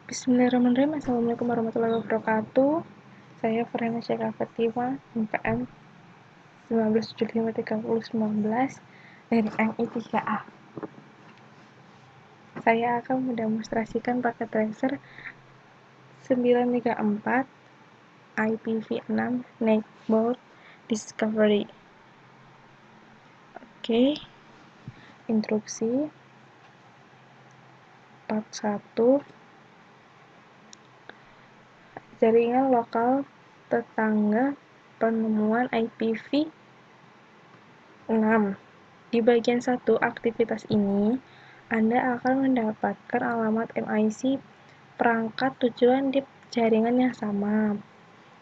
Bismillahirrahmanirrahim. Assalamualaikum warahmatullahi wabarakatuh. Saya Farhana Syekha Fatima, MPM 19753019 dari MI3A. Saya akan mendemonstrasikan paket tracer 934 IPv6 Netboard Discovery. Oke, instruksi part 1. Jaringan lokal tetangga penemuan IPv6. Di bagian 1 aktivitas ini, Anda akan mendapatkan alamat MIC perangkat tujuan di jaringan yang sama.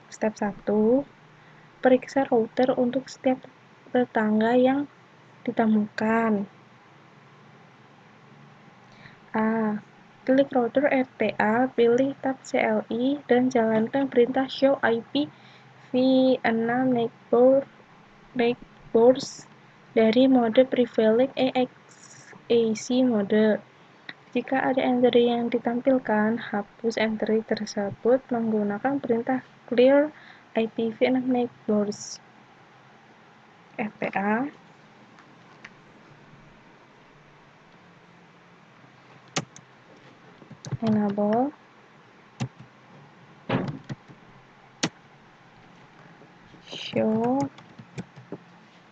Step 1. Periksa router untuk setiap tetangga yang ditemukan. A. Klik router RTA, pilih tab CLI, dan jalankan perintah show IPv6 netboards dari mode privilege EXAC mode. Jika ada entry yang ditampilkan, hapus entry tersebut menggunakan perintah clear IPv6 netboards. RTA. Enable. Show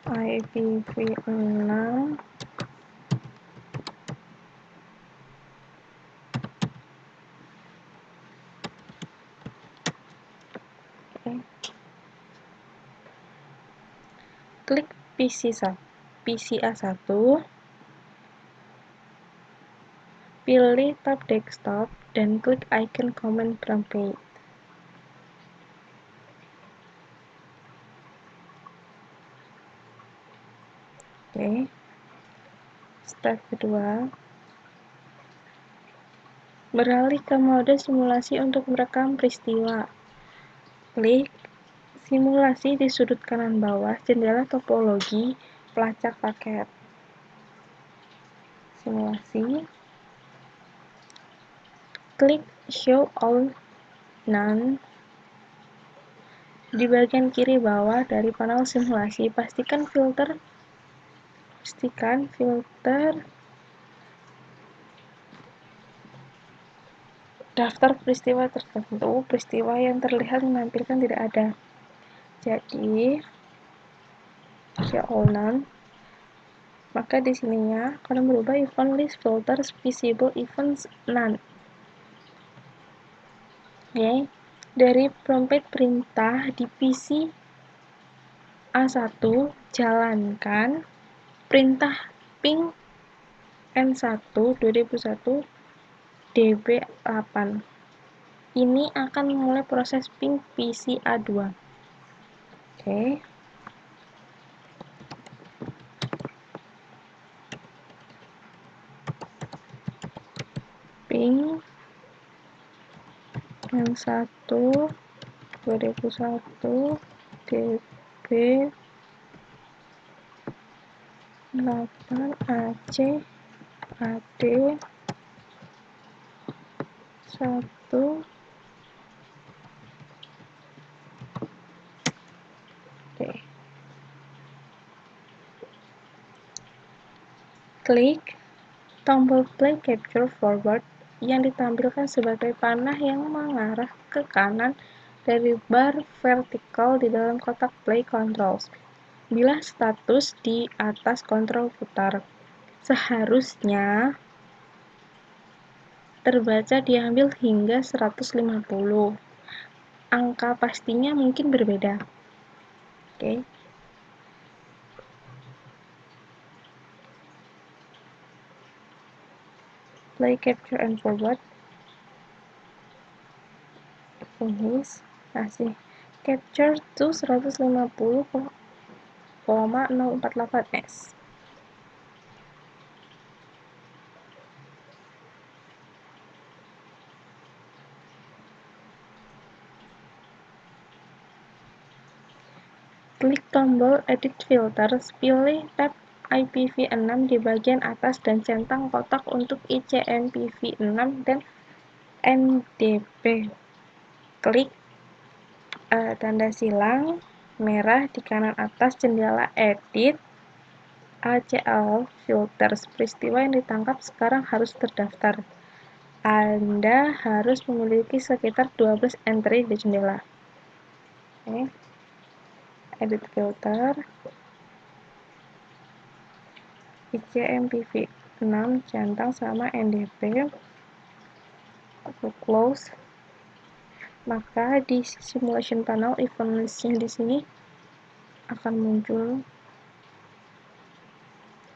IPv6 Klik PCA1, pilih tab desktop, dan klik icon command prompt. Oke. Step kedua, beralih ke mode simulasi untuk merekam peristiwa. Klik simulasi di sudut kanan bawah jendela topologi pelacak paket. Simulasi. Klik show all none di bagian kiri bawah dari panel simulasi. Pastikan filter daftar peristiwa tertentu. Peristiwa yang terlihat menampilkan tidak ada. Jadi show all none. Maka di sininya akan berubah event list filters visible events none. Oke. Dari prompt perintah di PC A1, jalankan perintah ping N1 2001 DB8. Ini akan memulai proses ping PC A2. Oke. Ping N1 2001 DB8 AC AD 1. Oke. Klik tombol play capture forward yang ditampilkan sebagai panah yang mengarah ke kanan dari bar vertikal di dalam kotak play controls. Bila status di atas kontrol putar, seharusnya terbaca diambil hingga 150. Angka pastinya mungkin berbeda. Oke. Play capture and forward. Finish. Kasih capture to 150,048s. Klik tombol Edit Filters, pilih tab IPv6 di bagian atas dan centang kotak untuk ICMPv6 dan NDP. Klik tanda silang merah di kanan atas jendela edit. ACL filters, peristiwa yang ditangkap sekarang harus terdaftar. Anda harus memiliki sekitar 12 entry di jendela. Oke. Edit filter. ICMPV 6 centang sama NDP. Aku close. Maka di simulation panel event list-nya di sini akan muncul.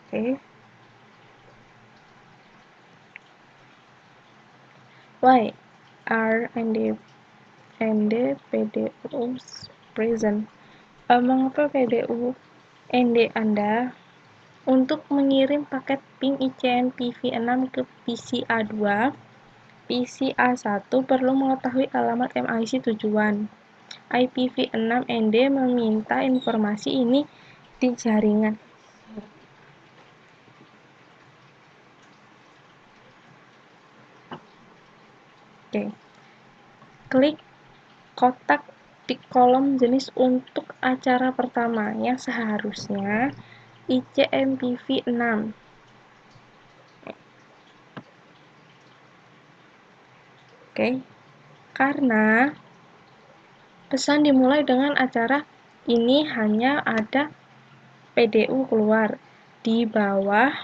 Oke. Why are ND PDU present? Mengapa PDU ND Anda untuk mengirim paket ping ICMPV6 ke PCA2? PCA1 perlu mengetahui alamat MIC tujuan. IPv6 ND meminta informasi ini di jaringan. Oke. Klik kotak di kolom jenis untuk acara pertama yang seharusnya ICMPV6. Oke. Karena pesan dimulai dengan acara ini hanya ada PDU keluar. Di bawah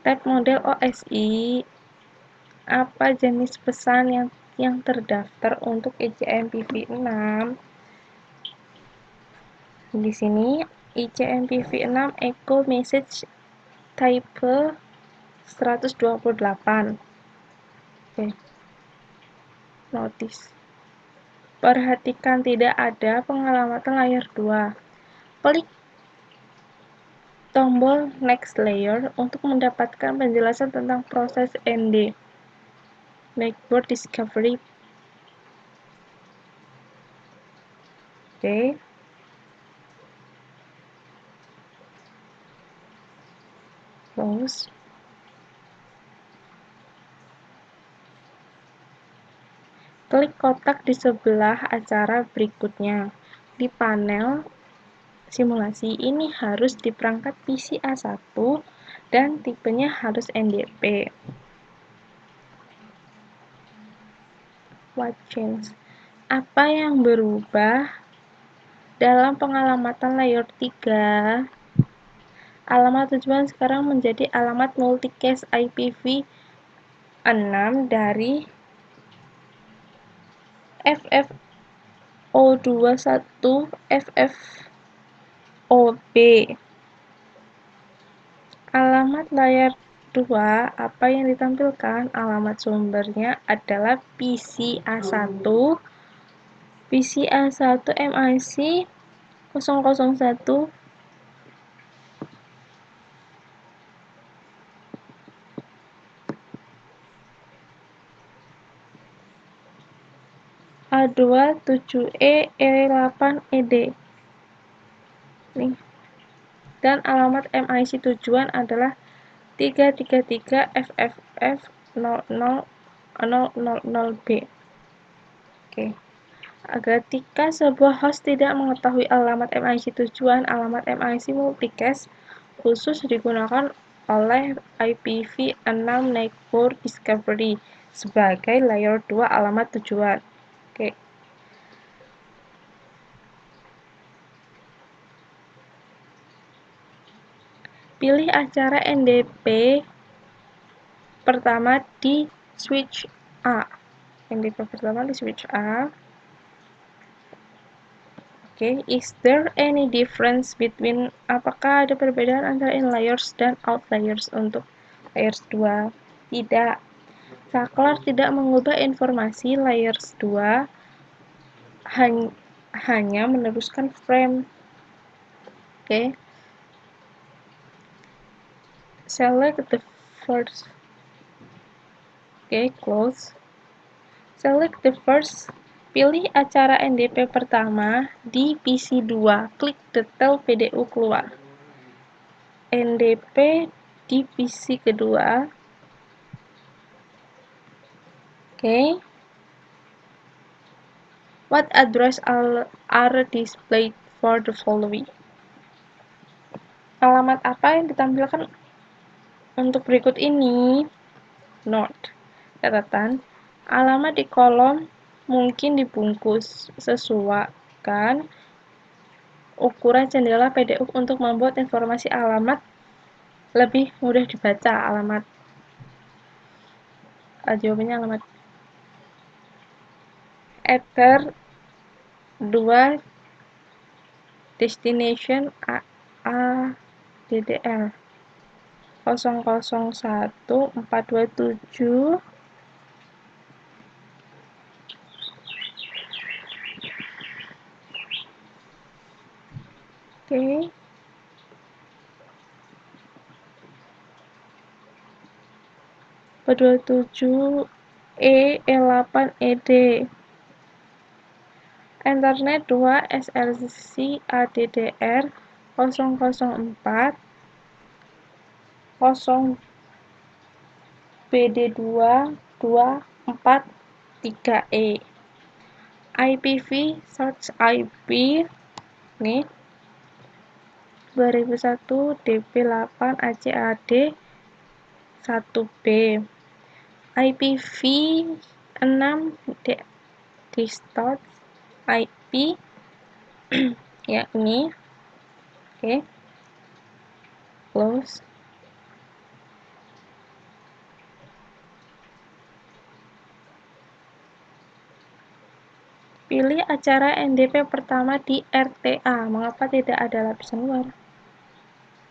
tab model OSI, apa jenis pesan yang terdaftar untuk ICMPV6? Di sini ICMPV6 echo message type 128. Oke. Notice. Perhatikan tidak ada pengamatan layar 2. Klik tombol next layer untuk mendapatkan penjelasan tentang proses ND. Backbord discovery. Oke. Close. Klik kotak di sebelah acara berikutnya. Di panel simulasi ini harus di perangkat PCA1 dan tipenya harus NDP. What change? Apa yang berubah dalam pengalamatan layer 3? Alamat tujuan sekarang menjadi alamat multicast IPv6 dari FFO21 FFOP. Alamat layar 2, apa yang ditampilkan? Alamat sumbernya adalah PCA1 MIC 001 A27E8ED. Nih. Dan alamat MIC tujuan adalah 333 FFF0000B. Oke. Ketika sebuah host tidak mengetahui alamat MIC tujuan, alamat MIC multicast khusus digunakan oleh IPv6 Network Discovery sebagai layer 2 alamat tujuan. Oke. Pilih acara NDP pertama di switch A. NDP pertama di switch A. Oke, is there any difference between, apakah ada perbedaan antara in layers dan out layers untuk layers 2? Tidak. Saklar tidak mengubah informasi layers 2, hanya meneruskan frame. Oke. Select the first. Oke, close. Select the first. Pilih acara NDP pertama di PC2. Klik detail PDU keluar. NDP di PC kedua. Okay. What address are displayed for the following? Alamat apa yang ditampilkan untuk berikut ini? Note. Catatan. Alamat di kolom mungkin dibungkus sesuaikan ukuran jendela PDF untuk membuat informasi alamat lebih mudah dibaca. Jawabannya alamat Ether 2 destination DDR 001427 Oke. P27 E8ED Ethernet 2 SLC ADDR 004 0 BD2 243E IPv search IP nih 2001 DP8 ACAD 1B IPv 6 distort IP yakni oke. Close. Pilih acara NDP pertama di RTA. Mengapa tidak ada lapisan luar?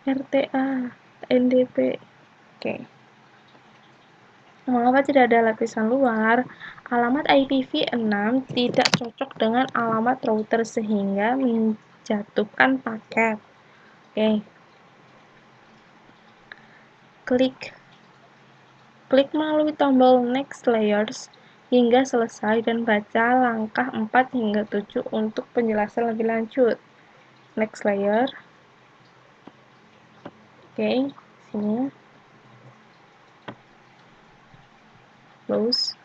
RTA, NDP. Oke. Mengapa tidak ada lapisan luar? Alamat IPv6 tidak cocok dengan alamat router sehingga menjatuhkan paket. Oke. Klik melalui tombol Next Layers hingga selesai dan baca langkah 4 hingga 7 untuk penjelasan lebih lanjut. Next layer. Oke, sini. Close.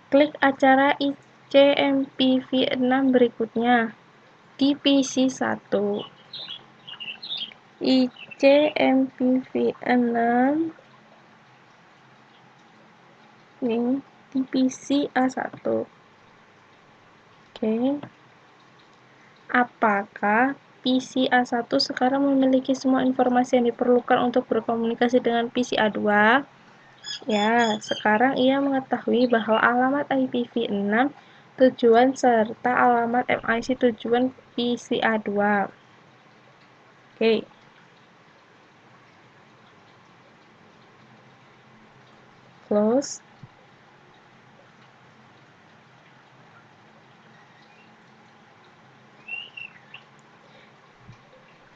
Klik acara ICMPv6 berikutnya di PC1. ICMPv6 ini di PC A1. Oke. Apakah PC A1 sekarang memiliki semua informasi yang diperlukan untuk berkomunikasi dengan PC A2? Ya, sekarang ia mengetahui bahwa alamat IPv6 tujuan serta alamat MIC tujuan PC A2. Oke. Close.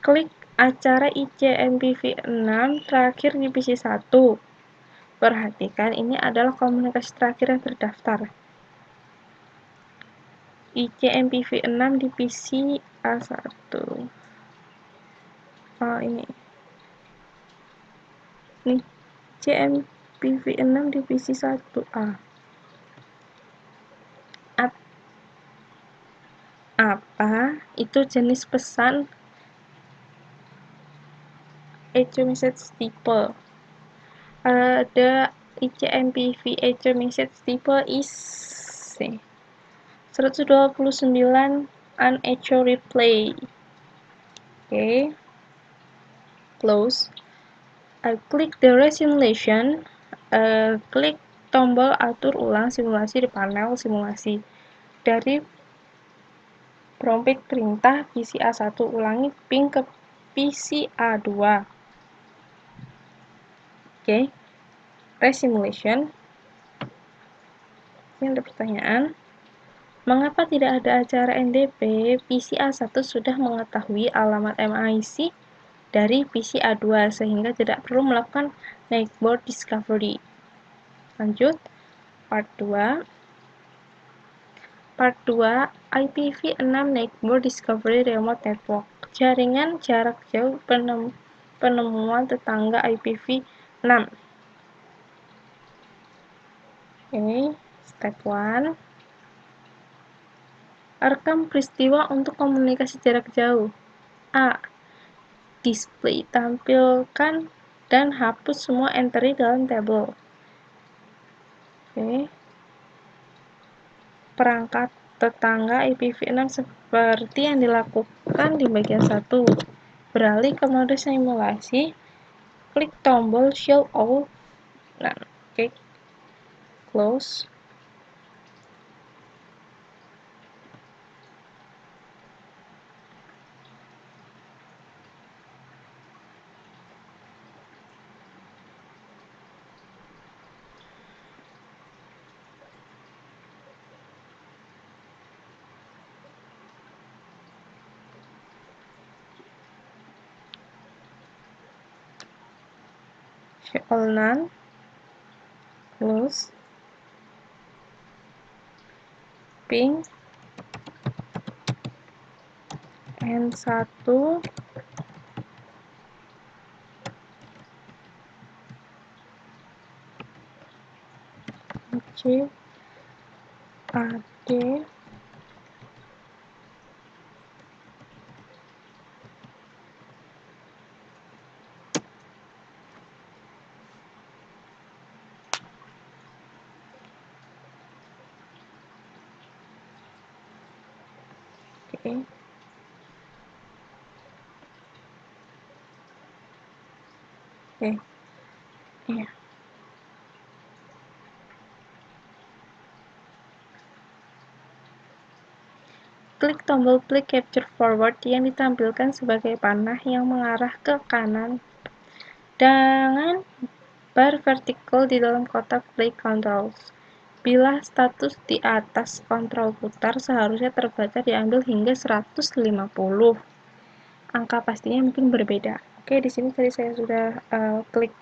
Klik acara ICMPv6 terakhir di PC1. Perhatikan ini adalah komunikasi terakhir yang terdaftar. ICMPv6 di PC A1. Oh, ini. Nih, ICMPv6 di PC 1A. Apa itu jenis pesan echo message type? The ICMPv echo message type is 129 an echo replay. Okay. Close. Klik the resimulation. Klik tombol atur ulang simulasi di panel simulasi. Dari prompt perintah PC A1 ulangi ping ke PC A2. Oke. Resimulation. Ini ada pertanyaan. Mengapa tidak ada acara NDP? PC A1 sudah mengetahui alamat MIC dari PC A2 sehingga tidak perlu melakukan network discovery. Lanjut, part 2. Part 2, IPv6 network discovery remote network. Jaringan jarak jauh penemuan tetangga IPv6. Oke, step 1. Rekam peristiwa untuk komunikasi jarak jauh. A. Display tampilkan dan hapus semua entry dalam tabel. Oke. Perangkat tetangga IPv6 seperti yang dilakukan di bagian 1. Beralih ke mode simulasi, klik tombol Show All dan klik Close. Show All None. Close. Ping N1 C AD Oke. Oke. Iya. Klik tombol Play Capture Forward yang ditampilkan sebagai panah yang mengarah ke kanan dengan bar vertikal di dalam kotak Play Controls. Bila status di atas kontrol putar seharusnya terbaca diambil hingga 150. Angka pastinya mungkin berbeda. Oke, di sini tadi saya sudah klik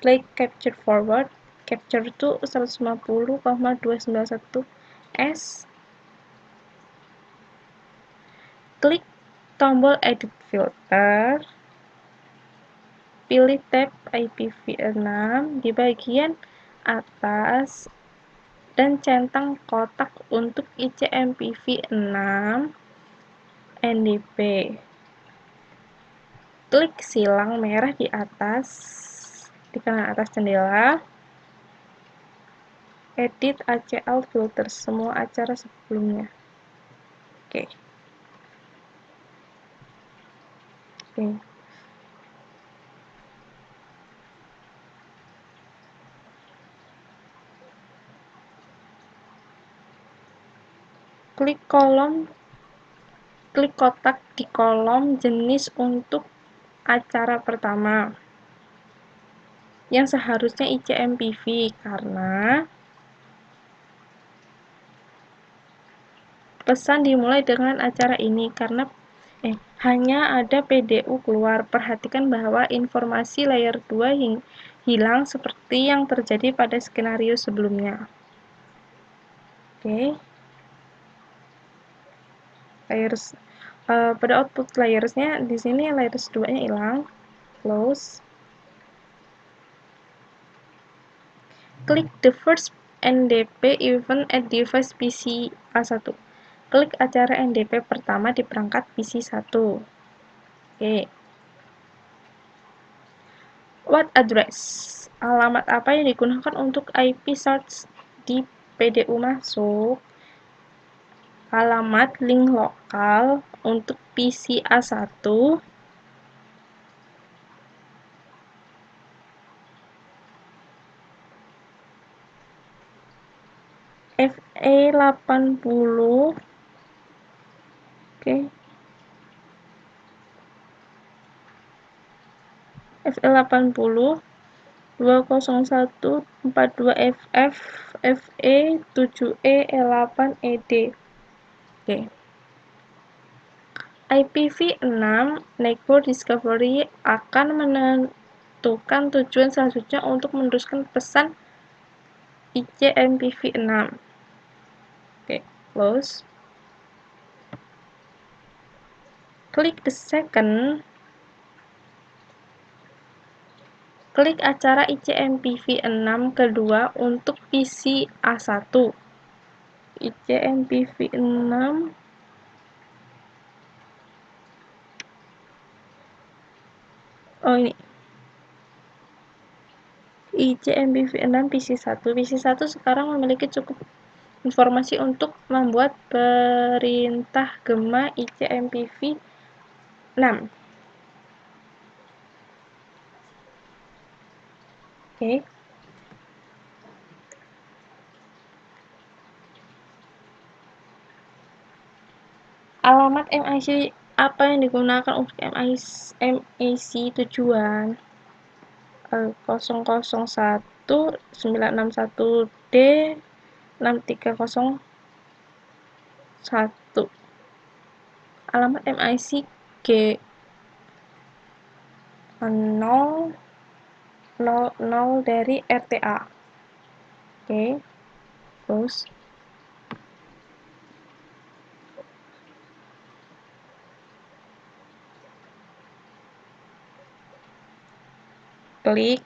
Play Capture Forward. Capture itu 150,291 S. Klik tombol Edit Filter. Pilih tab IPv6 di bagian atas dan centang kotak untuk ICMPv6 NDP. Klik silang merah di atas, di kanan atas jendela. Edit ACL filter semua acara sebelumnya. Oke. Klik kotak di kolom jenis untuk acara pertama yang seharusnya ICMPV karena pesan dimulai dengan acara ini karena hanya ada PDU keluar. Perhatikan bahwa informasi layer 2 hilang seperti yang terjadi pada skenario sebelumnya. Oke. Layers pada output layersnya di sini layers 2-nya hilang. Close. Klik the first NDP event at device PC A1. Klik acara NDP pertama di perangkat PC 1. Oke. What address? Alamat apa yang digunakan untuk IP search di PDU masuk? Alamat link lokal untuk PC A1 FE80. Oke. FE80 20142FF FE7E8ED. Oke. IPv6 Network Discovery akan menentukan tujuan selanjutnya untuk meneruskan pesan ICMPv6. Oke, close. Klik acara ICMPV6 kedua untuk PC A1. ICMPV6 ini ICMPV6 PC1. PC1 sekarang memiliki cukup informasi untuk membuat perintah gema ICMPV6. Oke. Alamat MIC apa yang digunakan untuk MIC tujuan? 001-961D 6301. Alamat MIC G00 dari RTA. Oke. Terus klik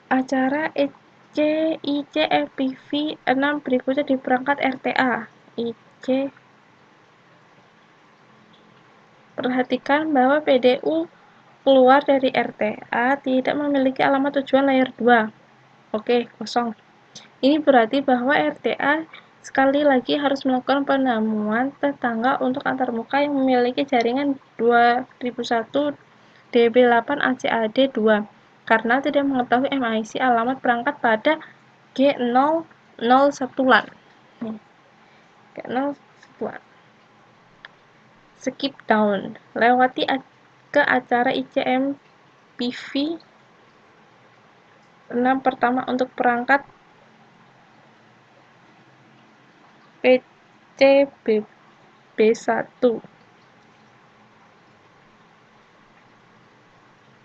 acara ICMPV6 berikutnya di perangkat RTA. Perhatikan bahwa PDU keluar dari RTA tidak memiliki alamat tujuan layer 2. Oke, kosong. Ini berarti bahwa RTA sekali lagi harus melakukan penemuan tetangga untuk antarmuka yang memiliki jaringan 2001 DB8 ACAD2 karena tidak mengetahui MIC alamat perangkat pada G001-an. G001-an. Skip down. Lewati ke acara ICMPV6 pertama untuk perangkat PCBB1.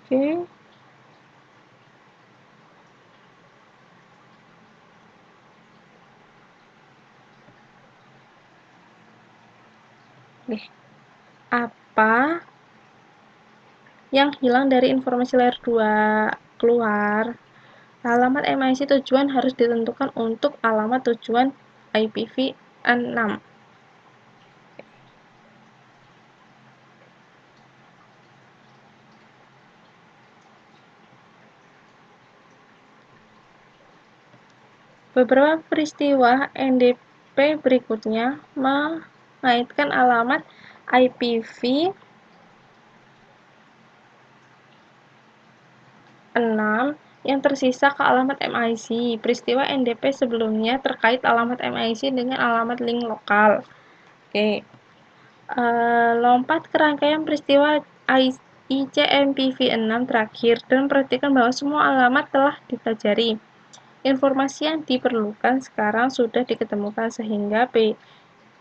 Oke. Apa yang hilang dari informasi layer 2 keluar? Alamat MIC tujuan harus ditentukan untuk alamat tujuan IPv6. Beberapa peristiwa NDP berikutnya mengaitkan alamat IPv6 yang tersisa ke alamat MIC. Peristiwa NDP sebelumnya terkait alamat MIC dengan alamat link lokal. Oke. Lompat ke rangkaian peristiwa ICMPV6 terakhir dan perhatikan bahwa semua alamat telah dipelajari. Informasi yang diperlukan sekarang sudah diketemukan sehingga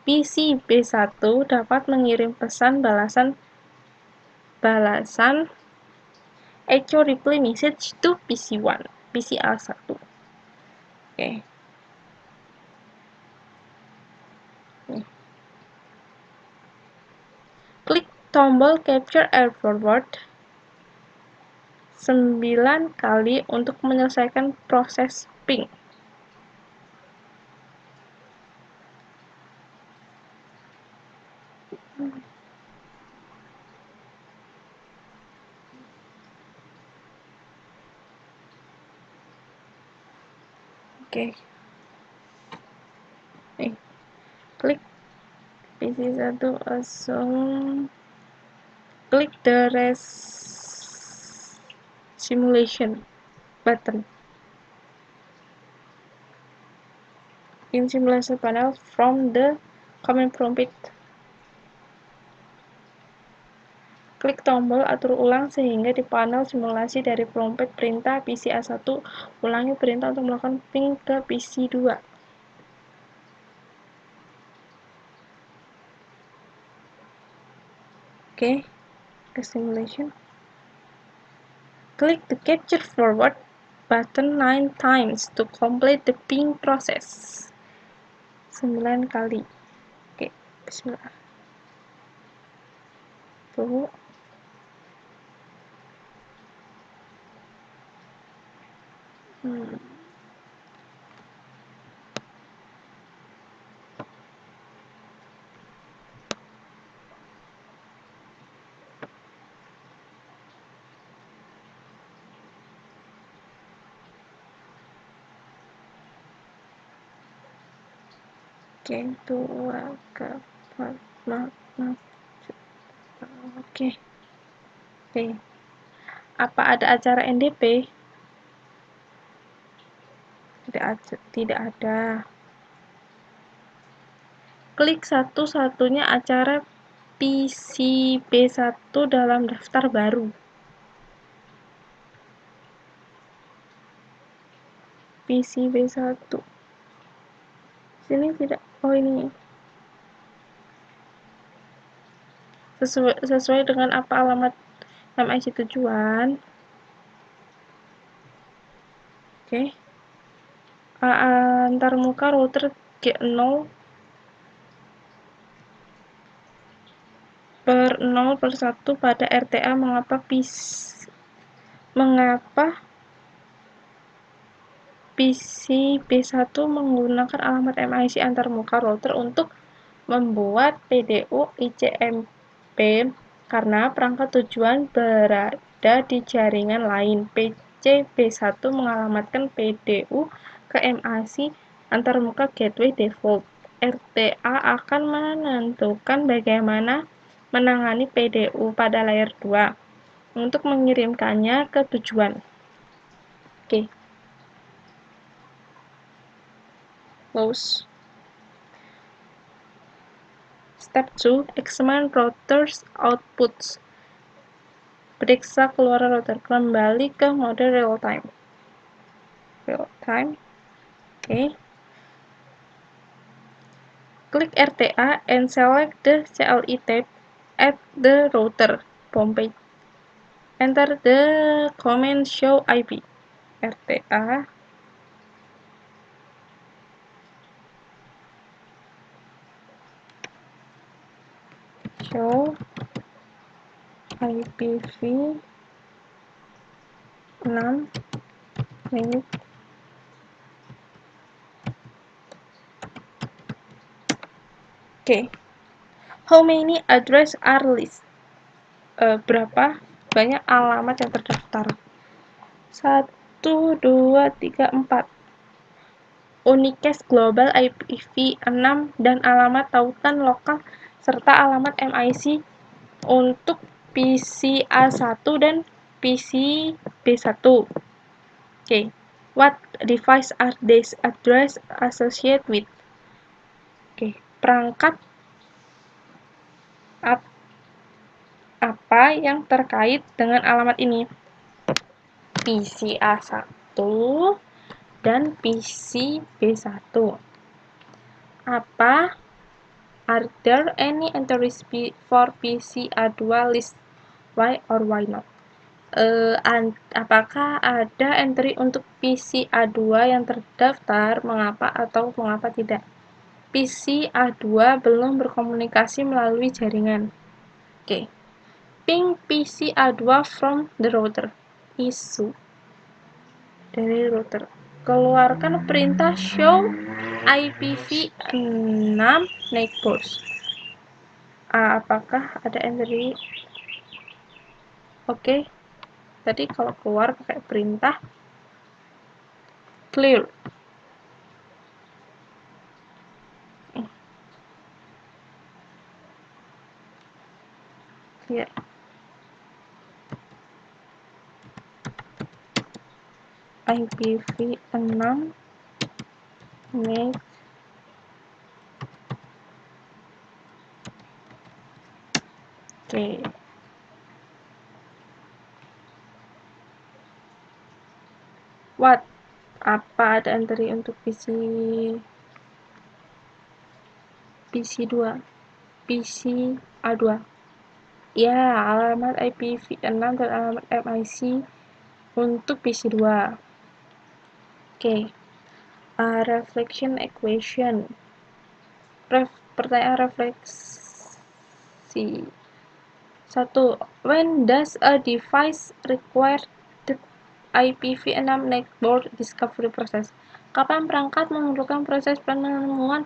PC B1 dapat mengirim pesan balasan echo reply message to PC1, PC A1. Oke. Klik tombol capture air forward 9 kali untuk menyelesaikan proses ping. Oke. Klik PC1 assume klik the rest simulation button in simulation panel from the command prompt. Klik tombol atur ulang sehingga di panel simulasi dari prompt perintah PC A1 ulangi perintah untuk melakukan ping ke PC 2. Oke, ke simulation. Click the capture forward button 9 times to complete the ping process. 9 kali. Oke, bismillah. Tuh. Oke, 2 ke 4, 5. Oke. Apa ada acara NDP? Tidak ada. Klik satu-satunya acara PCB1 dalam daftar baru. PCB1. Sini tidak. Oh, ini. Sesuai dengan apa alamat MIC tujuan. Oke. Antarmuka router G0 per 0 per 1 pada RTA. Mengapa PCB1 menggunakan alamat MIC antarmuka router untuk membuat PDU ICMP? Karena perangkat tujuan berada di jaringan lain. PCB1 mengalamatkan PDU ke MIC antarmuka gateway default. RTA akan menentukan bagaimana menangani PDU pada layer 2 untuk mengirimkannya ke tujuan. Oke. Close. Step 2. Examine router's outputs. Periksa keluaran router. Kembali ke mode real time. Oke. Klik RTA and select the CLI tab at the router homepage. Enter the command show IP. RTA show IPv6 menit. Oke. How many address are list? Berapa banyak alamat yang terdaftar? 1, 2, 3, 4. Unicast global IPv6 dan alamat tautan lokal serta alamat MIC untuk PCA1 dan PCB1. Oke. What device are these address associated with? Oke. Perangkat apa yang terkait dengan alamat ini? PCA1 dan PCB1. Apa? Are there any entries for PCA2 list? Why or why not? Apakah ada entry untuk PCA2 yang terdaftar? Mengapa atau mengapa tidak? PCA2 belum berkomunikasi melalui jaringan. Oke. Ping PCA2 from the router. Isu dari router. Keluarkan perintah show IPv6 neighbors. Apakah ada entry? Oke. Tadi kalau keluar pakai perintah clear. Clear. IPv6 next. Oke. What? Apa ada entry untuk PC2? PCA2. Ya, alamat IPv6 dan alamat MIC untuk PC2. Oke. Reflection equation. Pertanyaan refleksi. 1. When does a device require the IPv6 network discovery process? Kapan perangkat memerlukan proses penemuan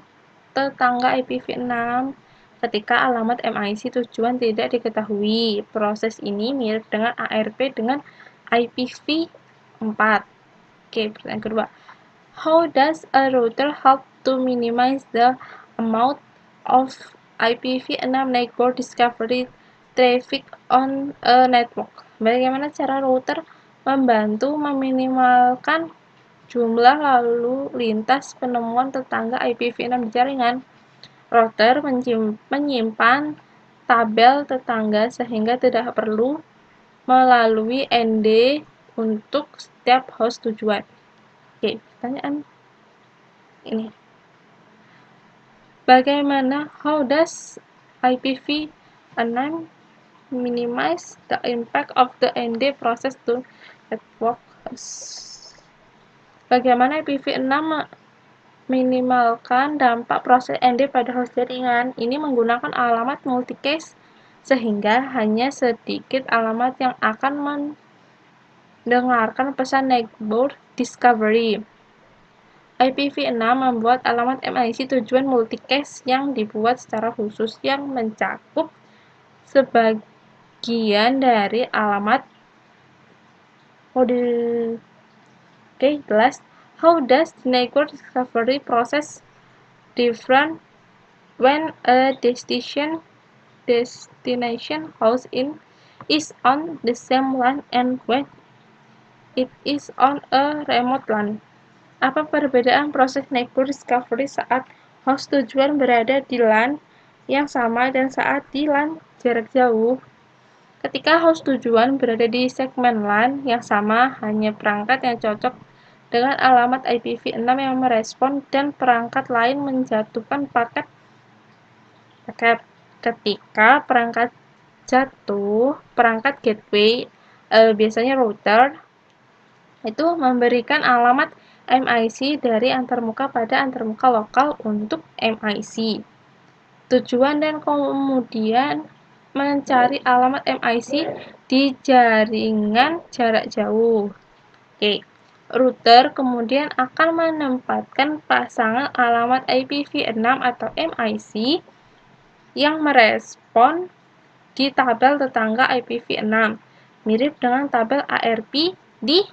tetangga IPv6 ketika alamat MIC tujuan tidak diketahui? Proses ini mirip dengan ARP dengan IPv4. Oke, pertanyaan kedua. How does a router help to minimize the amount of IPv6 network discovery traffic on a network? Bagaimana cara router membantu meminimalkan jumlah lalu lintas penemuan tetangga IPv6 di jaringan? Router menyimpan tabel tetangga sehingga tidak perlu melalui ND untuk setiap host tujuan. Oke, pertanyaan ini. Bagaimana, how does IPv6 minimize the impact of the ND process to network host? Bagaimana IPv6 meminimalkan dampak proses ND pada host jaringan? Ini menggunakan alamat multicast sehingga hanya sedikit alamat yang akan mendengarkan pesan network discovery. IPv6 membuat alamat MIC tujuan multicast yang dibuat secara khusus yang mencakup sebagian dari alamat kode. Oke, jelas. How does the network discovery process different when a destination host is on the same LAN and when it is on a remote LAN? Apa perbedaan proses network discovery saat host tujuan berada di LAN yang sama dan saat di LAN jarak jauh? Ketika host tujuan berada di segmen LAN yang sama, hanya perangkat yang cocok dengan alamat IPv6 yang merespon dan perangkat lain menjatuhkan paket. Ketika perangkat jatuh, perangkat gateway, biasanya router, itu memberikan alamat MIC dari antarmuka pada antarmuka lokal untuk MIC tujuan dan kemudian mencari alamat MIC di jaringan jarak jauh. Oke. Router kemudian akan menempatkan pasangan alamat IPv6 atau MIC yang merespon di tabel tetangga IPv6, mirip dengan tabel ARP di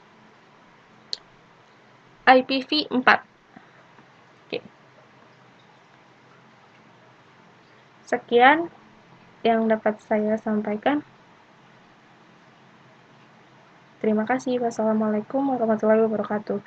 IPv4. Oke. Sekian yang dapat saya sampaikan. Terima kasih. Wassalamualaikum warahmatullahi wabarakatuh.